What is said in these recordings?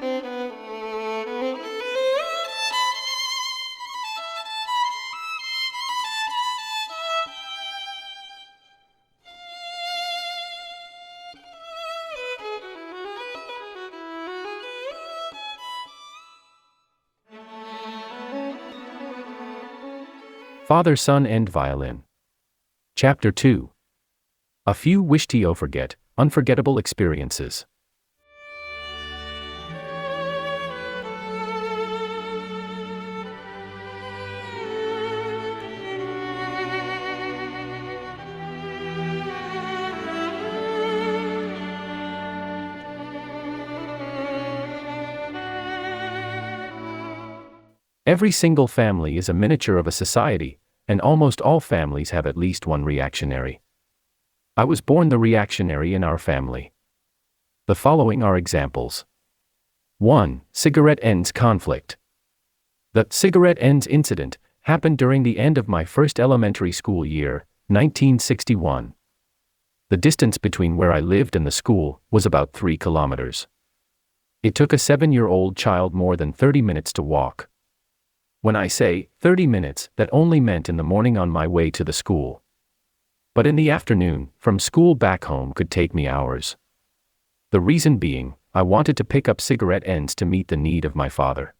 Father, Son, and Violin. Chapter 2. A few wish-to forget, unforgettable experiences. Every single family is a miniature of a society, and almost all families have at least one reactionary. I was born the reactionary in our family. The following are examples. 1. Cigarette ends conflict. The cigarette ends incident happened during the end of my first elementary school year, 1961. The distance between where I lived and the school was about 3 kilometers. It took a 7-year-old child more than 30 minutes to walk. When I say 30 minutes, that only meant in the morning on my way to the school. But in the afternoon, from school back home could take me hours. The reason being, I wanted to pick up cigarette ends to meet the need of my father.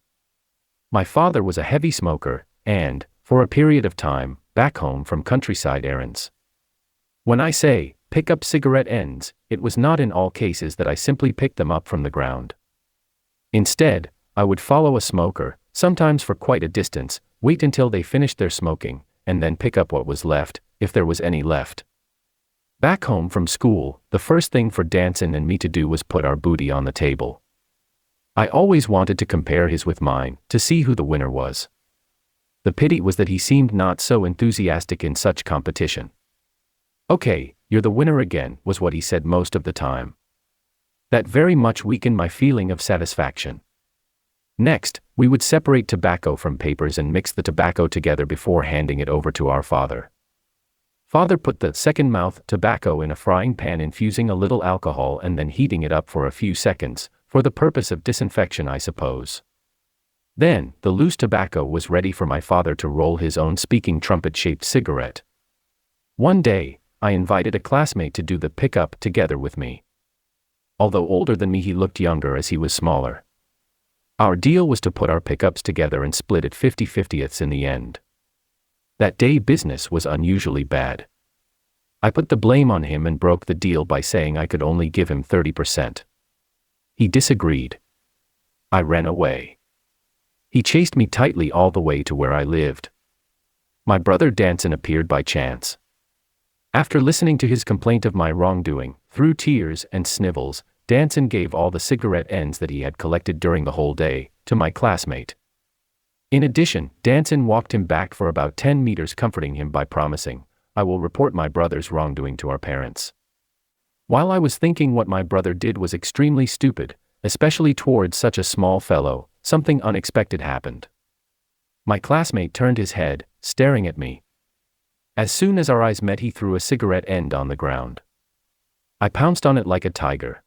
My father was a heavy smoker, and, for a period of time, back home from countryside errands. When I say, pick up cigarette ends, it was not in all cases that I simply picked them up from the ground. Instead, I would follow a smoker, sometimes for quite a distance, wait until they finished their smoking, and then pick up what was left, if there was any left. Back home from school, the first thing for Danson and me to do was put our booty on the table. I always wanted to compare his with mine, to see who the winner was. The pity was that he seemed not so enthusiastic in such competition. "Okay, you're the winner again," was what he said most of the time. That very much weakened my feeling of satisfaction. Next, we would separate tobacco from papers and mix the tobacco together before handing it over to our father. Father put the second-mouth tobacco in a frying pan, infusing a little alcohol and then heating it up for a few seconds, for the purpose of disinfection, I suppose. Then, the loose tobacco was ready for my father to roll his own speaking trumpet-shaped cigarette. One day, I invited a classmate to do the pickup together with me. Although older than me, he looked younger as he was smaller. Our deal was to put our pickups together and split it 50/50ths in the end. That day business was unusually bad. I put the blame on him and broke the deal by saying I could only give him 30%. He disagreed. I ran away. He chased me tightly all the way to where I lived. My brother Danson appeared by chance. After listening to his complaint of my wrongdoing, through tears and snivels, Danson gave all the cigarette ends that he had collected during the whole day to my classmate. In addition, Danson walked him back for about 10 meters, comforting him by promising, "I will report my brother's wrongdoing to our parents." While I was thinking what my brother did was extremely stupid, especially towards such a small fellow, something unexpected happened. My classmate turned his head, staring at me. As soon as our eyes met, he threw a cigarette end on the ground. I pounced on it like a tiger.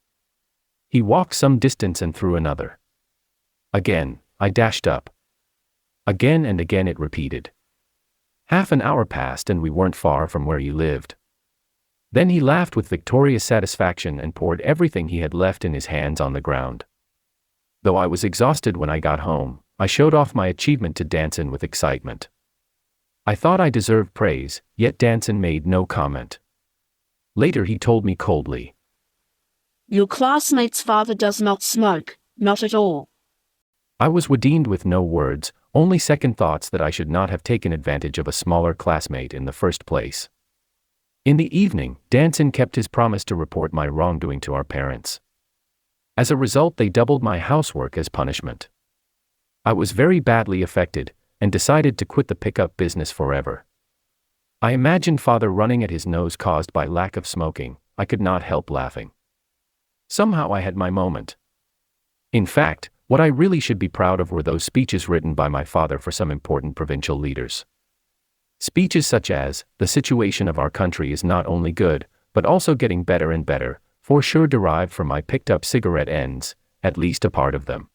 He walked some distance and threw another. Again, I dashed up. Again and again it repeated. Half an hour passed and we weren't far from where he lived. Then he laughed with victorious satisfaction and poured everything he had left in his hands on the ground. Though I was exhausted when I got home, I showed off my achievement to Danson with excitement. I thought I deserved praise, yet Danson made no comment. Later he told me coldly, "Your classmate's father does not smoke, not at all." I was redeemed with no words, only second thoughts that I should not have taken advantage of a smaller classmate in the first place. In the evening, Danson kept his promise to report my wrongdoing to our parents. As a result, they doubled my housework as punishment. I was very badly affected, and decided to quit the pickup business forever. I imagined Father running at his nose caused by lack of smoking. I could not help laughing. Somehow I had my moment. In fact, what I really should be proud of were those speeches written by my father for some important provincial leaders. Speeches such as, "The situation of our country is not only good, but also getting better and better, for sure derived from my picked up cigarette ends," at least a part of them.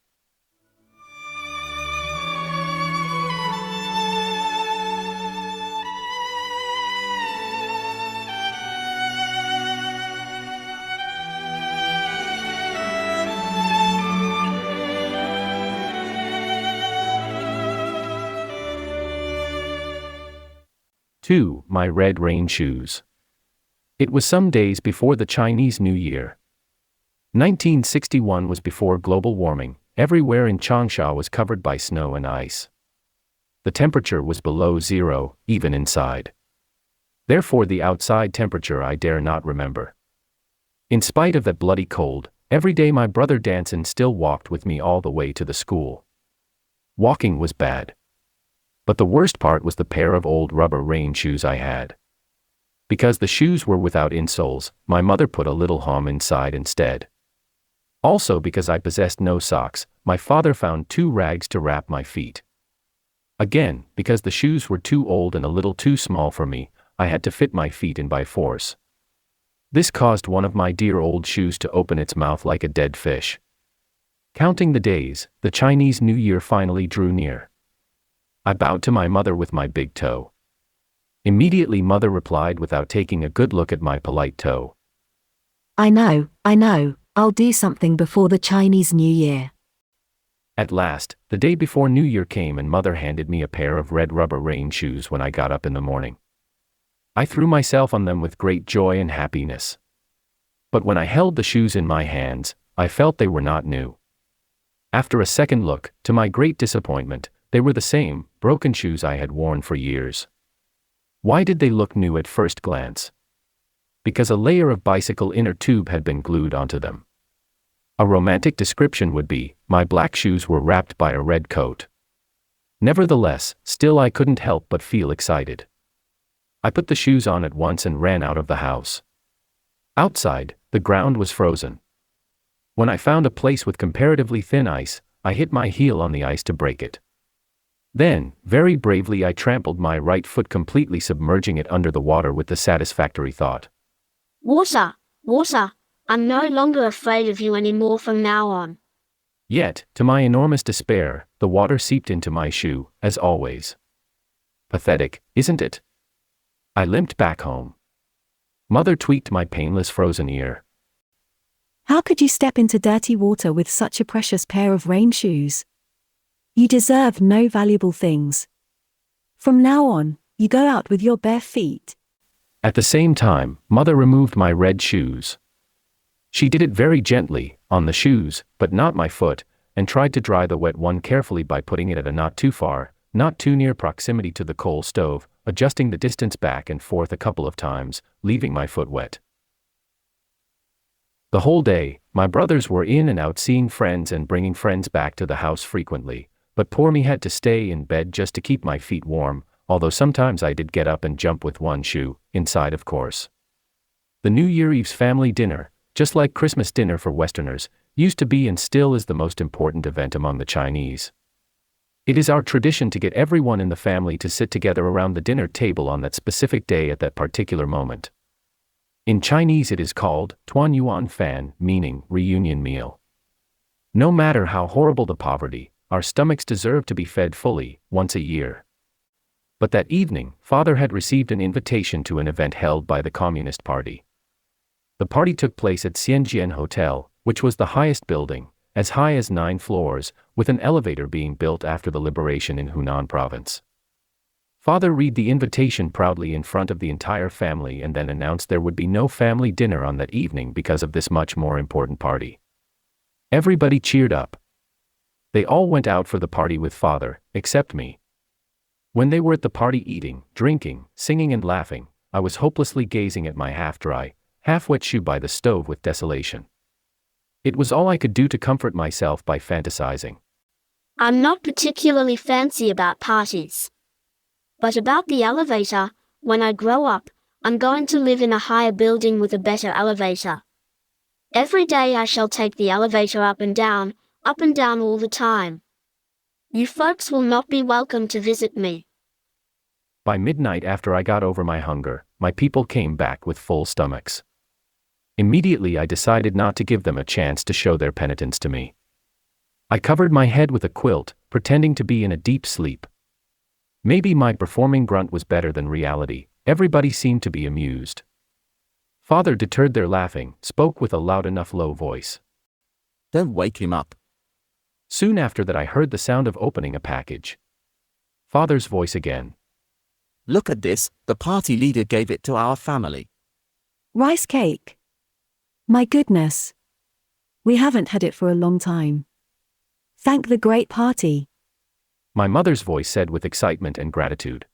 Two, my red rain shoes. It was some days before the Chinese New Year. 1961 was before global warming. Everywhere in Changsha was covered by snow and ice. The temperature was below zero, even inside. Therefore the outside temperature I dare not remember. In spite of that bloody cold, every day my brother Danson still walked with me all the way to the school. Walking was bad. But the worst part was the pair of old rubber rain shoes I had. Because the shoes were without insoles, my mother put a little hom inside instead. Also because I possessed no socks, my father found 2 rags to wrap my feet. Again, because the shoes were too old and a little too small for me, I had to fit my feet in by force. This caused one of my dear old shoes to open its mouth like a dead fish. Counting the days, the Chinese New Year finally drew near. I bowed to my mother with my big toe. Immediately mother replied without taking a good look at my polite toe. I know, I'll do something before the Chinese New Year. At last, the day before New Year came and mother handed me a pair of red rubber rain shoes when I got up in the morning. I threw myself on them with great joy and happiness. But when I held the shoes in my hands, I felt they were not new. After a second look, to my great disappointment, they were the same, broken shoes I had worn for years. Why did they look new at first glance? Because a layer of bicycle inner tube had been glued onto them. A romantic description would be, my black shoes were wrapped by a red coat. Nevertheless, still I couldn't help but feel excited. I put the shoes on at once and ran out of the house. Outside, the ground was frozen. When I found a place with comparatively thin ice, I hit my heel on the ice to break it. Then, very bravely I trampled my right foot, completely submerging it under the water with the satisfactory thought. Water, water, I'm no longer afraid of you anymore from now on. Yet, to my enormous despair, the water seeped into my shoe, as always. Pathetic, isn't it? I limped back home. Mother tweaked my painless frozen ear. How could you step into dirty water with such a precious pair of rain shoes? You deserve no valuable things. From now on, you go out with your bare feet. At the same time, mother removed my red shoes. She did it very gently, on the shoes, but not my foot, and tried to dry the wet one carefully by putting it at a not too far, not too near proximity to the coal stove, adjusting the distance back and forth a couple of times, leaving my foot wet. The whole day, my brothers were in and out seeing friends and bringing friends back to the house frequently, but poor me had to stay in bed just to keep my feet warm, although sometimes I did get up and jump with one shoe, inside of course. The New Year Eve's family dinner, just like Christmas dinner for Westerners, used to be and still is the most important event among the Chinese. It is our tradition to get everyone in the family to sit together around the dinner table on that specific day at that particular moment. In Chinese it is called Tuan Yuan Fan, meaning reunion meal. No matter how horrible the poverty, our stomachs deserve to be fed fully, once a year. But that evening, father had received an invitation to an event held by the Communist Party. The party took place at Xianjian Hotel, which was the highest building, as high as 9 floors, with an elevator being built after the liberation in Hunan province. Father read the invitation proudly in front of the entire family and then announced there would be no family dinner on that evening because of this much more important party. Everybody cheered up. They all went out for the party with father, except me. When they were at the party eating, drinking, singing and laughing, I was hopelessly gazing at my half-dry, half-wet shoe by the stove with desolation. It was all I could do to comfort myself by fantasizing. I'm not particularly fancy about parties. But about the elevator, when I grow up, I'm going to live in a higher building with a better elevator. Every day I shall take the elevator up and down all the time. You folks will not be welcome to visit me. By midnight, after I got over my hunger, my people came back with full stomachs. Immediately I decided not to give them a chance to show their penitence to me. I covered my head with a quilt, pretending to be in a deep sleep. Maybe my performing grunt was better than reality. Everybody seemed to be amused. Father deterred their laughing, spoke with a loud enough low voice. Don't wake him up. Soon after that I heard the sound of opening a package. Father's voice again. Look at this, the party leader gave it to our family. Rice cake. My goodness. We haven't had it for a long time. Thank the great party. My mother's voice said with excitement and gratitude.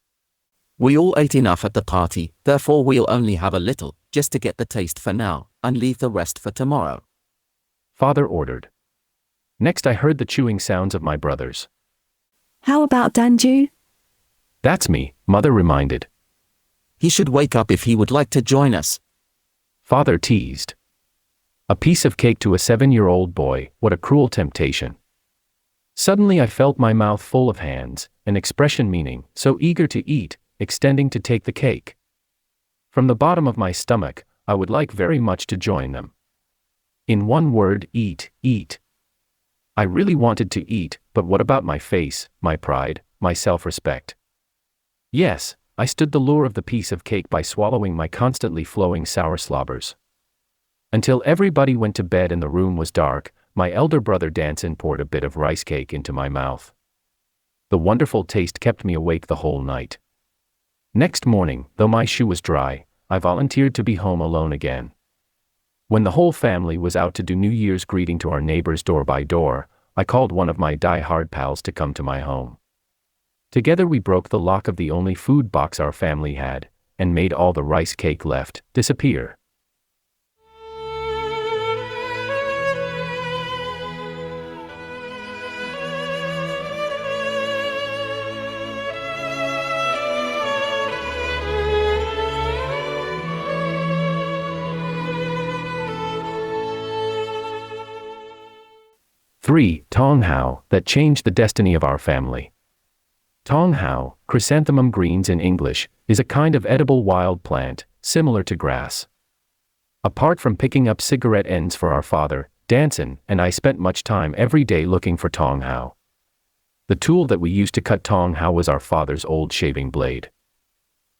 We all ate enough at the party, therefore we'll only have a little, just to get the taste for now, and leave the rest for tomorrow. Father ordered. Next I heard the chewing sounds of my brothers. How about Danju? That's me, Mother reminded. He should wake up if he would like to join us. Father teased. A piece of cake to a 7-year-old boy, what a cruel temptation. Suddenly I felt my mouth full of hands, an expression meaning, so eager to eat, extending to take the cake. From the bottom of my stomach, I would like very much to join them. In one word, eat, eat. I really wanted to eat, but what about my face, my pride, my self-respect? Yes, I stood the lure of the piece of cake by swallowing my constantly flowing sour slobbers. Until everybody went to bed and the room was dark, my elder brother Danson poured a bit of rice cake into my mouth. The wonderful taste kept me awake the whole night. Next morning, though my shoe was dry, I volunteered to be home alone again. When the whole family was out to do New Year's greeting to our neighbors door by door, I called one of my die-hard pals to come to my home. Together we broke the lock of the only food box our family had, and made all the rice cake left disappear. Three, Tong Hao, that changed the destiny of our family. Tong Hao, chrysanthemum greens in English, is a kind of edible wild plant, similar to grass. Apart from picking up cigarette ends for our father, Danson and I spent much time every day looking for Tong Hao. The tool that we used to cut Tong Hao was our father's old shaving blade.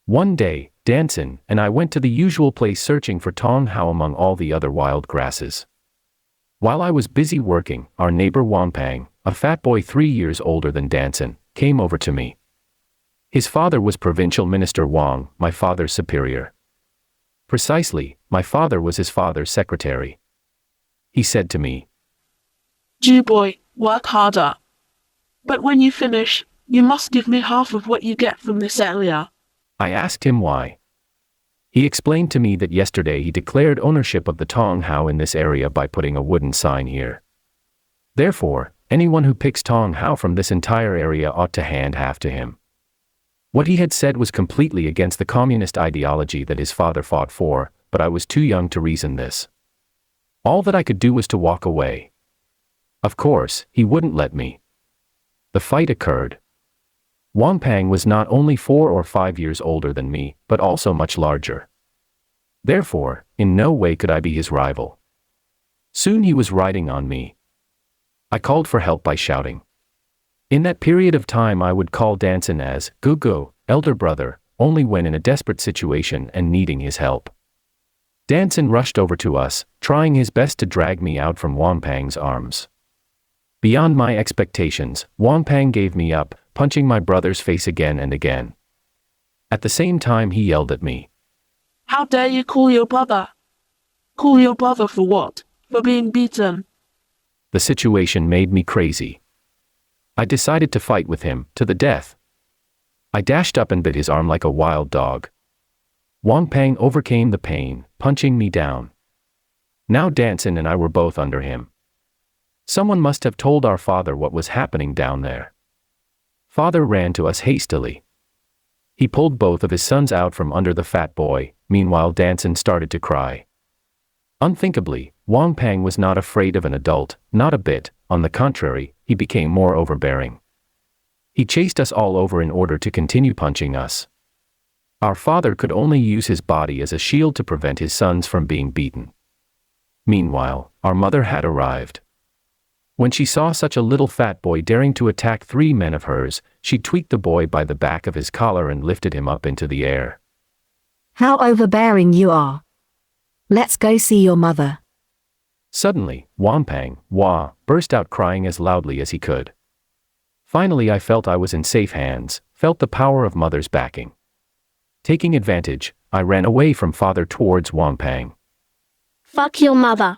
One day, Danson and I went to the usual place searching for Tong Hao among all the other wild grasses. While I was busy working, our neighbor Wampang, a fat boy 3 years older than Danson, came over to me. His father was Provincial Minister Wang, my father's superior. Precisely, my father was his father's secretary. He said to me, "Jew boy, work harder. But when you finish, you must give me half of what you get from this area." I asked him why. He explained to me that yesterday he declared ownership of the Tong Hao in this area by putting a wooden sign here. Therefore, anyone who picks Tong Hao from this entire area ought to hand half to him. What he had said was completely against the communist ideology that his father fought for, but I was too young to reason this. All that I could do was to walk away. Of course, he wouldn't let me. The fight occurred. Wampang was not only 4 or 5 years older than me, but also much larger. Therefore, in no way could I be his rival. Soon he was riding on me. I called for help by shouting. In that period of time I would call Danson as Gugu, elder brother, only when in a desperate situation and needing his help. Danson rushed over to us, trying his best to drag me out from Wampang's arms. Beyond my expectations, Wampang gave me up, punching my brother's face again and again. At the same time he yelled at me. "How dare you call your brother? Call your brother for what? For being beaten?" The situation made me crazy. I decided to fight with him, to the death. I dashed up and bit his arm like a wild dog. Wampang overcame the pain, punching me down. Now Danson and I were both under him. Someone must have told our father what was happening down there. Father ran to us hastily. He pulled both of his sons out from under the fat boy, meanwhile Danson started to cry. Unthinkably, Wampang was not afraid of an adult, not a bit, on the contrary, he became more overbearing. He chased us all over in order to continue punching us. Our father could only use his body as a shield to prevent his sons from being beaten. Meanwhile, our mother had arrived. When she saw such a little fat boy daring to attack 3 men of hers, she tweaked the boy by the back of his collar and lifted him up into the air. How overbearing you are. Let's go see your mother. Suddenly, Wampang, Wah, burst out crying as loudly as he could. Finally I felt I was in safe hands, felt the power of mother's backing. Taking advantage, I ran away from father towards Wampang. Fuck your mother.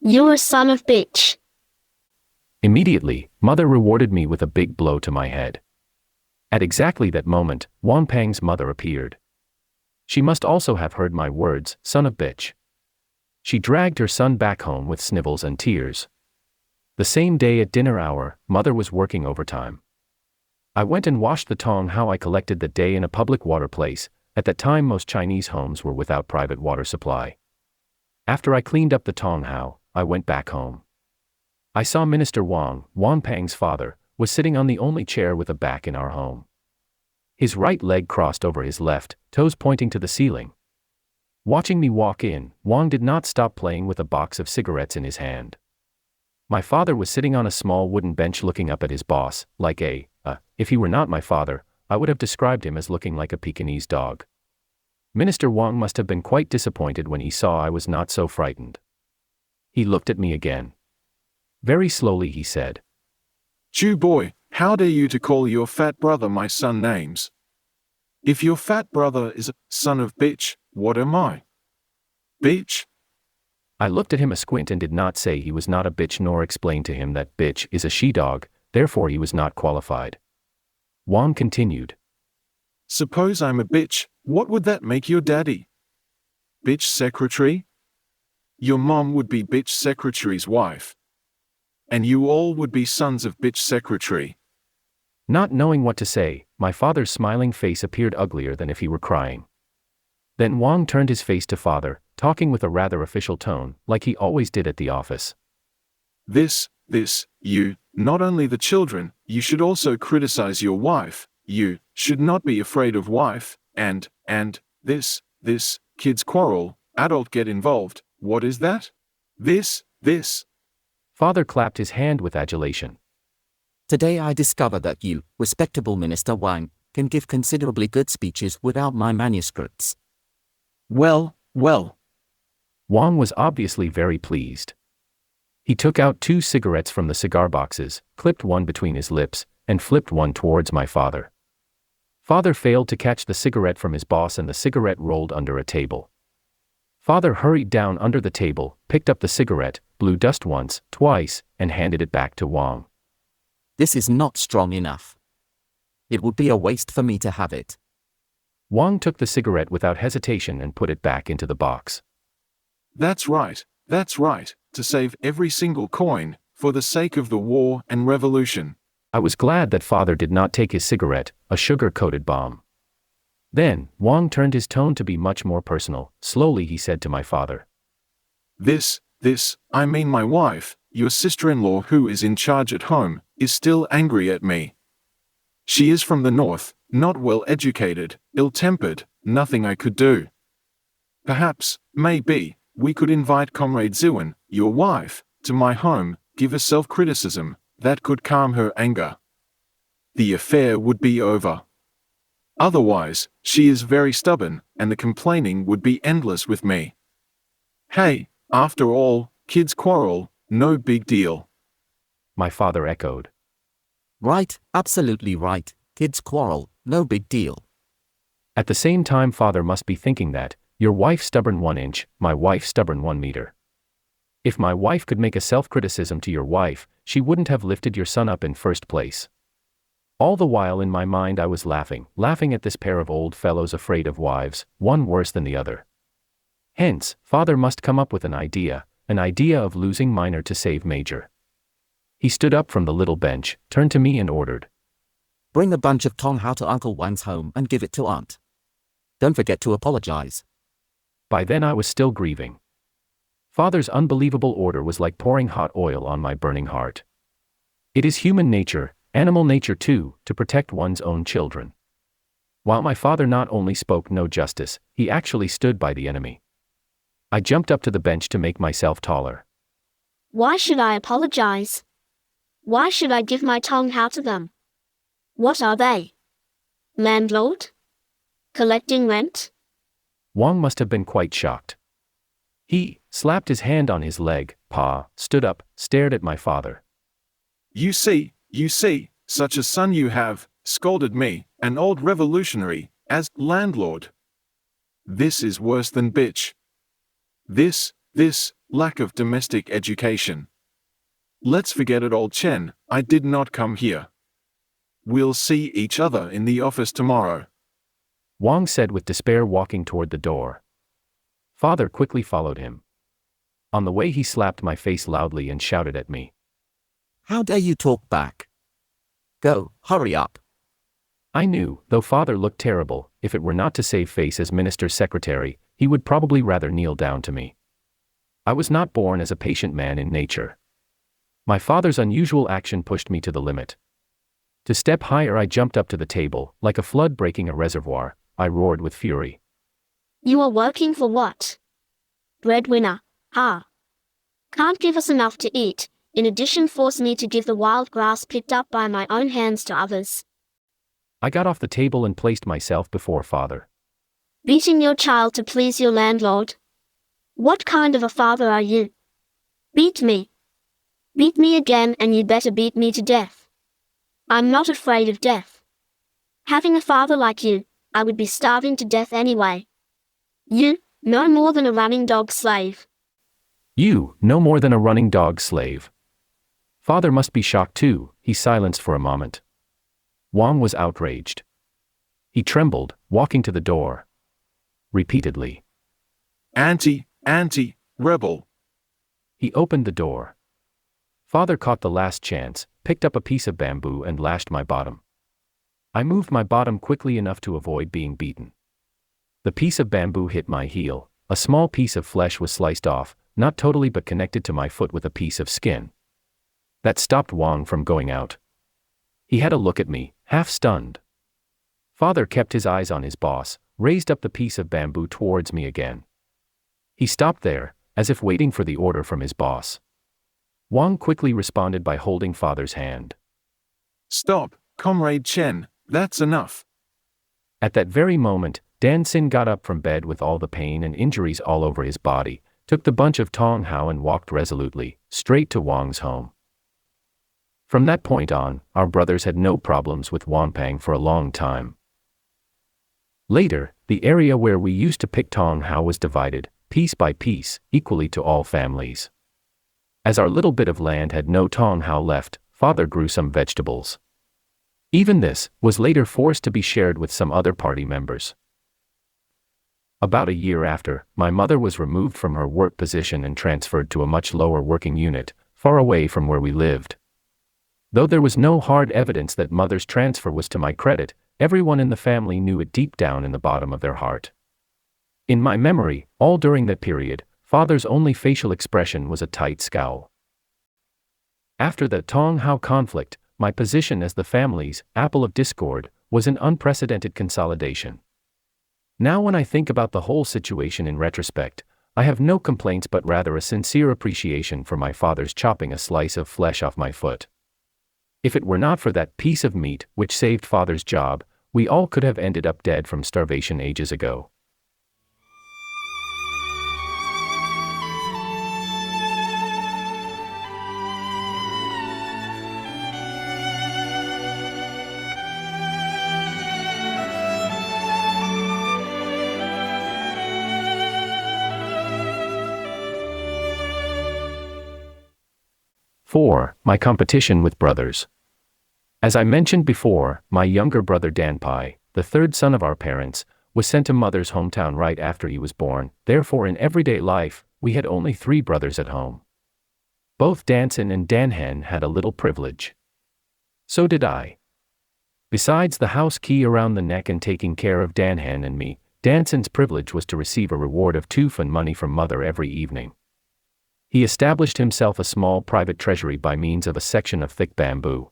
You're a son of bitch. Immediately, mother rewarded me with a big blow to my head. At exactly that moment, Wampang's mother appeared. She must also have heard my words, son of bitch. She dragged her son back home with snivels and tears. The same day at dinner hour, mother was working overtime. I went and washed the Tong how I collected that day in a public water place. At that time most Chinese homes were without private water supply. After I cleaned up the Tong how, I went back home. I saw Minister Wang, Wampang's father, was sitting on the only chair with a back in our home. His right leg crossed over his left, toes pointing to the ceiling. Watching me walk in, Wang did not stop playing with a box of cigarettes in his hand. My father was sitting on a small wooden bench looking up at his boss, like if he were not my father, I would have described him as looking like a Pekingese dog. Minister Wang must have been quite disappointed when he saw I was not so frightened. He looked at me again. Very slowly he said, "Jew boy, how dare you to call your fat brother my son names? If your fat brother is a son of bitch, what am I? Bitch?" I looked at him a squint and did not say he was not a bitch nor explain to him that bitch is a she-dog, therefore he was not qualified. Wang continued. "Suppose I'm a bitch, what would that make your daddy? Bitch secretary? Your mom would be bitch secretary's wife. And you all would be sons of bitch secretary." Not knowing what to say, my father's smiling face appeared uglier than if he were crying. Then Wang turned his face to father, talking with a rather official tone, like he always did at the office. This, you, not only the children, you should also criticize your wife, you, should not be afraid of wife, and, this, kids quarrel, adult get involved, what is that? This. Father clapped his hand with adulation. Today I discover that you, respectable Minister Wang, can give considerably good speeches without my manuscripts. Well. Wang was obviously very pleased. He took out 2 cigarettes from the cigar boxes, clipped one between his lips, and flipped one towards my father. Father failed to catch the cigarette from his boss and the cigarette rolled under a table. Father hurried down under the table, picked up the cigarette, blew dust once, twice, and handed it back to Wang. This is not strong enough. It would be a waste for me to have it. Wang took the cigarette without hesitation and put it back into the box. That's right, to save every single coin, for the sake of the war and revolution. I was glad that father did not take his cigarette, a sugar-coated bomb. Then, Wang turned his tone to be much more personal. Slowly he said to my father. This, I mean my wife, your sister-in-law who is in charge at home, is still angry at me. She is from the north, not well educated, ill-tempered, nothing I could do. Perhaps, maybe, we could invite Comrade Zhuan, your wife, to my home, give her self-criticism, that could calm her anger. The affair would be over. Otherwise, she is very stubborn, and the complaining would be endless with me. Hey, after all, kids quarrel, no big deal. My father echoed. Right, absolutely right. Kids quarrel, no big deal. At the same time father must be thinking that, your wife stubborn 1 inch, my wife stubborn 1 meter. If my wife could make a self-criticism to your wife, she wouldn't have lifted your son up in first place. All the while in my mind I was laughing at this pair of old fellows afraid of wives, one worse than the other. Hence, father must come up with an idea of losing minor to save major. He stood up from the little bench, turned to me and ordered. Bring a bunch of Tong Hao to Uncle Wang's home and give it to Aunt. Don't forget to apologize. By then I was still grieving. Father's unbelievable order was like pouring hot oil on my burning heart. It is human nature, animal nature too, to protect one's own children. While my father not only spoke no justice, he actually stood by the enemy. I jumped up to the bench to make myself taller. Why should I apologize? Why should I give my Tong Hao to them? What are they? Landlord? Collecting rent? Wang must have been quite shocked. He slapped his hand on his leg, stood up, stared at my father. You see, such a son you have, scolded me, an old revolutionary, as landlord. This is worse than bitch. This lack of domestic education. Let's forget it, old Chen, I did not come here. We'll see each other in the office tomorrow. Wang said with despair, walking toward the door. Father quickly followed him. On the way he slapped my face loudly and shouted at me. How dare you talk back? Go, hurry up. I knew, though father looked terrible, if it were not to save face as minister's secretary, he would probably rather kneel down to me. I was not born as a patient man in nature. My father's unusual action pushed me to the limit. To step higher, I jumped up to the table, like a flood breaking a reservoir. I roared with fury. You are working for what? Breadwinner, ha. Can't give us enough to eat, in addition force me to give the wild grass picked up by my own hands to others. I got off the table and placed myself before father. Beating your child to please your landlord? What kind of a father are you? Beat me. Beat me again, and you better beat me to death. I'm not afraid of death. Having a father like you, I would be starving to death anyway. You, no more than a running dog slave. You, no more than a running dog slave. Father must be shocked too. He silenced for a moment. Wang was outraged. He trembled, walking to the door. Repeatedly. Rebel. He opened the door. Father caught the last chance, picked up a piece of bamboo and lashed my bottom. I moved my bottom quickly enough to avoid being beaten. The piece of bamboo hit my heel. A small piece of flesh was sliced off, not totally but connected to my foot with a piece of skin. That stopped Wang from going out. He had a look at me, half stunned. Father kept his eyes on his boss, raised up the piece of bamboo towards me again. He stopped there, as if waiting for the order from his boss. Wang quickly responded by holding father's hand. Stop, Comrade Chen, that's enough. At that very moment, Dan Xin got up from bed with all the pain and injuries all over his body, took the bunch of Tong Hao and walked resolutely, straight to Wang's home. From that point on, our brothers had no problems with Wanpang for a long time. Later, the area where we used to pick Tong Hao was divided, piece by piece, equally to all families. As our little bit of land had no Tong Hao left, father grew some vegetables. Even this was later forced to be shared with some other party members. About a year after, my mother was removed from her work position and transferred to a much lower working unit, far away from where we lived. Though there was no hard evidence that mother's transfer was to my credit, everyone in the family knew it deep down in the bottom of their heart. In my memory, all during that period, father's only facial expression was a tight scowl. After the Tong Hao conflict, my position as the family's apple of discord was an unprecedented consolidation. Now when I think about the whole situation in retrospect, I have no complaints but rather a sincere appreciation for my father's chopping a slice of flesh off my foot. If it were not for that piece of meat which saved father's job, we all could have ended up dead from starvation ages ago. Four, my competition with brothers. As I mentioned before, my younger brother Dan Pai, the third son of our parents, was sent to mother's hometown right after he was born. Therefore in everyday life, we had only 3 brothers at home. Both Danson and Danhen had a little privilege. So did I. Besides the house key around the neck and taking care of Danhen and me, Danson's privilege was to receive a reward of 2 fun money from mother every evening. He established himself a small private treasury by means of a section of thick bamboo.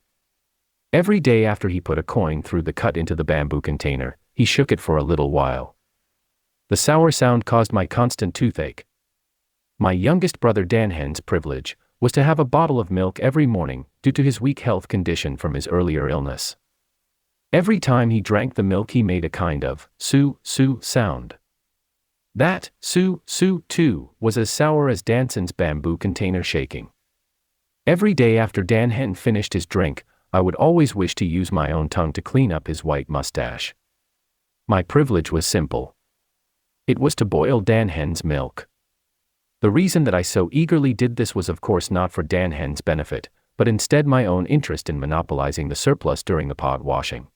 Every day after he put a coin through the cut into the bamboo container, he shook it for a little while. The sour sound caused my constant toothache. My youngest brother Danhen's privilege was to have a bottle of milk every morning due to his weak health condition from his earlier illness. Every time he drank the milk he made a kind of su sound. That su too was as sour as Danson's bamboo container shaking. Every day after Dan Hen finished his drink, I would always wish to use my own tongue to clean up his white mustache. My privilege was simple. It was to boil Dan Hen's milk. The reason that I so eagerly did this was of course not for Dan Hen's benefit, but instead my own interest in monopolizing the surplus during the pot washing.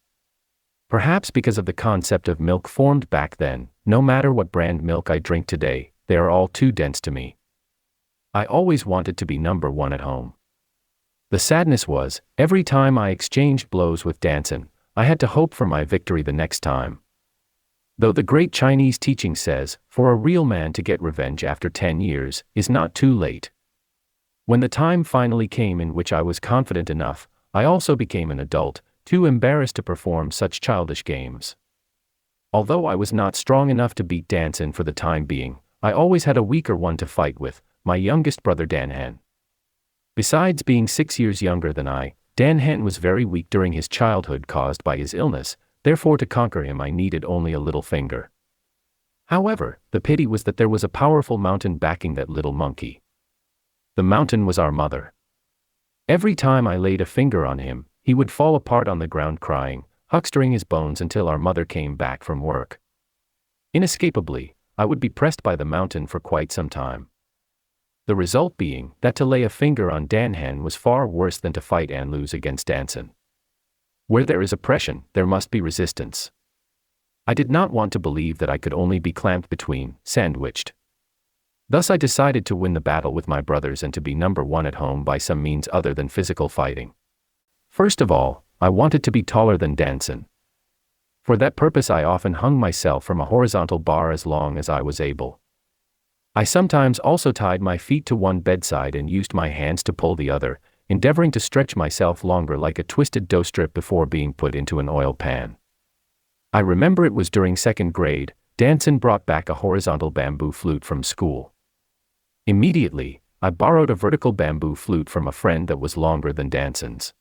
Perhaps because of the concept of milk formed back then, no matter what brand milk I drink today, they are all too dense to me. I always wanted to be number one at home. The sadness was, every time I exchanged blows with Danson, I had to hope for my victory the next time. Though the great Chinese teaching says, for a real man to get revenge after 10 years is not too late. When the time finally came in which I was confident enough, I also became an adult, too embarrassed to perform such childish games. Although I was not strong enough to beat Danson for the time being, I always had a weaker one to fight with, my youngest brother Dan Hen. Besides being 6 years younger than I, Dan Hen was very weak during his childhood caused by his illness, therefore to conquer him I needed only a little finger. However, the pity was that there was a powerful mountain backing that little monkey. The mountain was our mother. Every time I laid a finger on him, he would fall apart on the ground crying, huckstering his bones until our mother came back from work. Inescapably, I would be pressed by the mountain for quite some time. The result being that to lay a finger on Dan Hen was far worse than to fight and lose against Danson. Where there is oppression, there must be resistance. I did not want to believe that I could only be clamped between, sandwiched. Thus I decided to win the battle with my brothers and to be number one at home by some means other than physical fighting. First of all, I wanted to be taller than Danson. For that purpose I often hung myself from a horizontal bar as long as I was able. I sometimes also tied my feet to one bedside and used my hands to pull the other, endeavoring to stretch myself longer like a twisted dough strip before being put into an oil pan. I remember it was during second grade, Danson brought back a horizontal bamboo flute from school. Immediately, I borrowed a vertical bamboo flute from a friend that was longer than Danson's.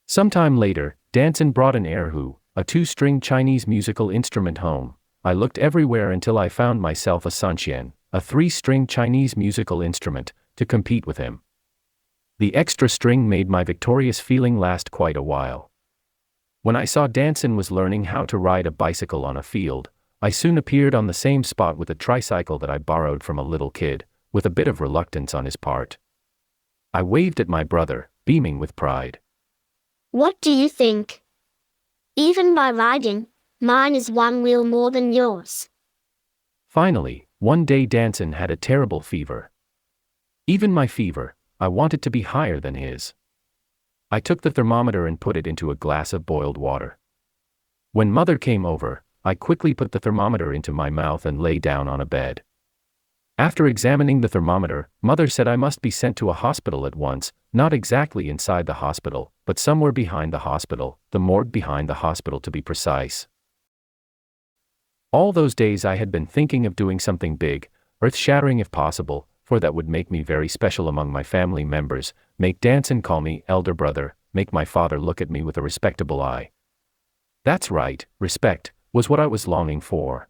Sometime later, Danson brought an erhu, a 2-string Chinese musical instrument home. I looked everywhere until I found myself a sanxian, a 3-string Chinese musical instrument, to compete with him. The extra string made my victorious feeling last quite a while. When I saw Danson was learning how to ride a bicycle on a field, I soon appeared on the same spot with a tricycle that I borrowed from a little kid, with a bit of reluctance on his part. I waved at my brother, beaming with pride. What do you think? Even by riding, mine is 1 wheel more than yours. Finally, one day Danson had a terrible fever. Even my fever, I wanted to be higher than his. I took the thermometer and put it into a glass of boiled water. When Mother came over, I quickly put the thermometer into my mouth and lay down on a bed. After examining the thermometer, Mother said I must be sent to a hospital at once, not exactly inside the hospital, but somewhere behind the hospital, the morgue behind the hospital to be precise. All those days I had been thinking of doing something big, earth-shattering if possible, for that would make me very special among my family members, make Danson call me elder brother, make my father look at me with a respectable eye. That's right, respect, was what I was longing for.